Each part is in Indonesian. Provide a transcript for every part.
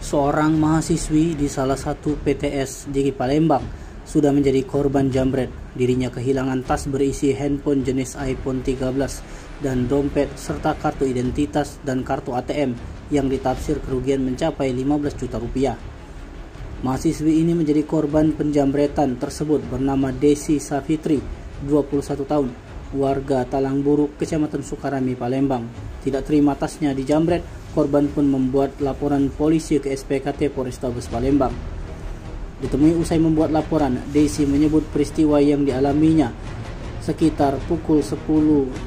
Seorang mahasiswi di salah satu PTS di Palembang sudah menjadi korban jambret. Dirinya kehilangan tas berisi handphone jenis iPhone 13 dan dompet serta kartu identitas dan kartu ATM yang ditaksir kerugian mencapai 15 juta rupiah. Mahasiswi ini menjadi korban penjambretan tersebut bernama Desi Safitri, 21 tahun, warga Talangburuk, Kecamatan Sukarami, Palembang. Tidak terima tasnya dijambret, korban pun membuat laporan polisi ke SPKT Polrestabes Palembang. Ditemui usai membuat laporan, Desi menyebut peristiwa yang dialaminya sekitar pukul 10.50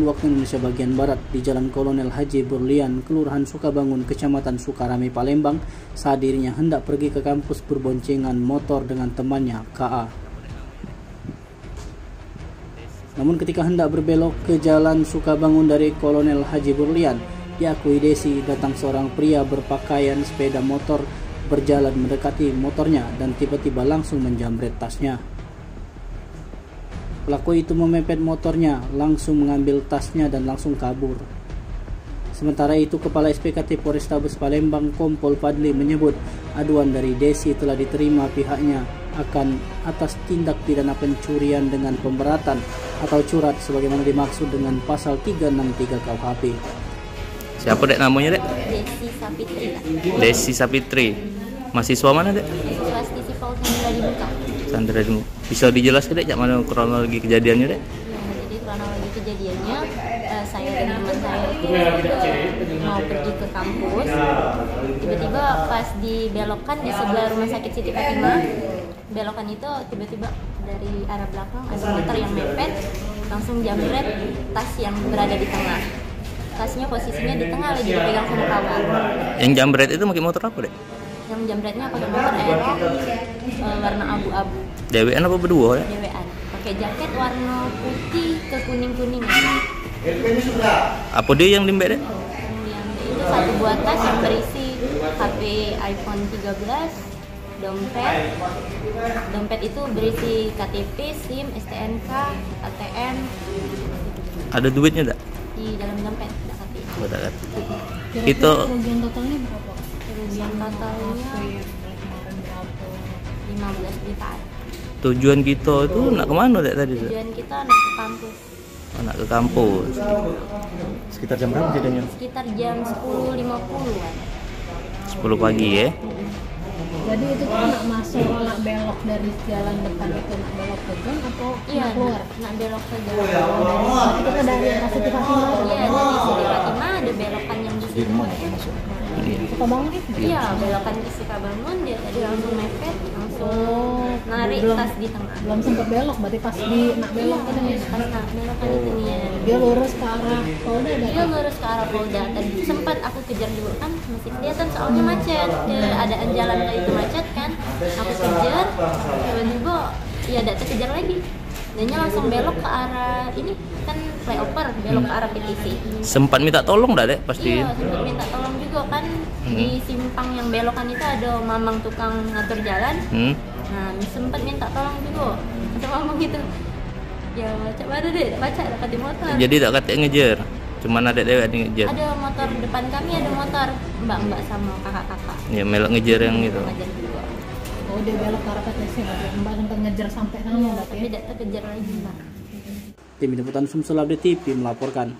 waktu Indonesia bagian Barat di Jalan Kolonel Haji Berlian, Kelurahan Sukabangun, Kecamatan Sukarami, Palembang, saat dirinya hendak pergi ke kampus berboncengan motor dengan temannya, KA. Namun ketika hendak berbelok ke Jalan Sukabangun dari Kolonel Haji Berlian, diakui Desi datang seorang pria berpakaian sepeda motor berjalan mendekati motornya dan tiba-tiba langsung menjambret tasnya. Pelaku itu memepet motornya, langsung mengambil tasnya dan langsung kabur. Sementara itu, Kepala SPKT Polrestabes Palembang Kompol Padli menyebut aduan dari Desi telah diterima pihaknya akan atas tindak pidana pencurian dengan pemberatan atau curat sebagaimana dimaksud dengan pasal 363 KUHP. Siapa dek namanya dek? Desi Safitri. Desi Safitri. Mahasiswa mana dek? Mahasiswa Sisipol Sandra di Muka. Sandra di Muka. Bisa dijelaskan dek, mana kronologi kejadiannya dek? Jadi kronologi kejadiannya, saya dan teman saya itu mau pergi ke kampus. Tiba-tiba pas dibelokkan di sebelah rumah sakit Siti Fatimah, belokan itu tiba-tiba dari arah belakang ada motor yang mepet, langsung jambret tas yang berada di tengah. Tasnya posisinya di tengah, lagi dipegang sama kawan. Yang jambret itu pakai motor apa dek? Yang jambretnya pakai motor Aerox warna abu-abu. DWN apa berdua ya? DWN. Pakai jaket warna putih ke kuning-kuning. Apa dia yang limbek dek? Yang itu satu buah tas yang berisi HP iPhone 13, dompet itu berisi KTP, SIM, STNK, ATM. Ada duitnya dak? Di dalam dompet ada KTP. Itu kerugian totalnya berapa? Kerugian totalnya 15 jutaan. tujuan kita itu nak kemana dek tadi dek? Tujuan kita nak ke kampus. Oh, nak ke kampus. Sekitar jam berapa jadinya? Sekitar jam 10.50-an. 10 pagi ya? Jadi itu tuh nak masuk, nak belok dari jalan depan itu, nak belok ke gang atau Iya, nak keluar? nak belok ke jalan. Berarti kita dari arah Siti Fatimah. Iya, dari Siti Fatimah ada belokan yang di sini. Suka banget itu? Iya, belokan ke Sukabangun, dia tadi langsung mepet, langsung narik tas di tengah. Belum sempat belok, berarti pas di nak belok kan ya? Pas nak belokan itu nih ya. Dia lurus ke arah Polda ada? Dia lurus ke arah Polda. Tadi sempat aku kejar dulu kan, masih kelihatan soalnya macet. Keadaan jalan itu macet kan. Aku kejar, tiba-tiba ya ada terkejar lagi. Dia langsung belok ke arah ini kan flyover, belok ke arah PTC. Sempat minta tolong dah dek pasti. Iya, sempat minta tolong juga kan. Di simpang yang belokan itu ada mamang tukang ngatur jalan. Nah, sempat minta tolong juga. Ada mamang gitu. Ya, cak baru deh, baca dekat di motor. Jadi tak kata ngejar. Cuman ada dewek ngejar. Ada motor depan kami, ada motor mbak-mbak sama kakak-kakak. Ya melok ngejar yang itu. Ngajar juga. Oh, dia belok ke arah PTC, berarti Mbak sempat ngejar sampai sana berarti Tapi ya? tidak terkejar lagi mbak. Tim Liputan Sumsel Update TV melaporkan.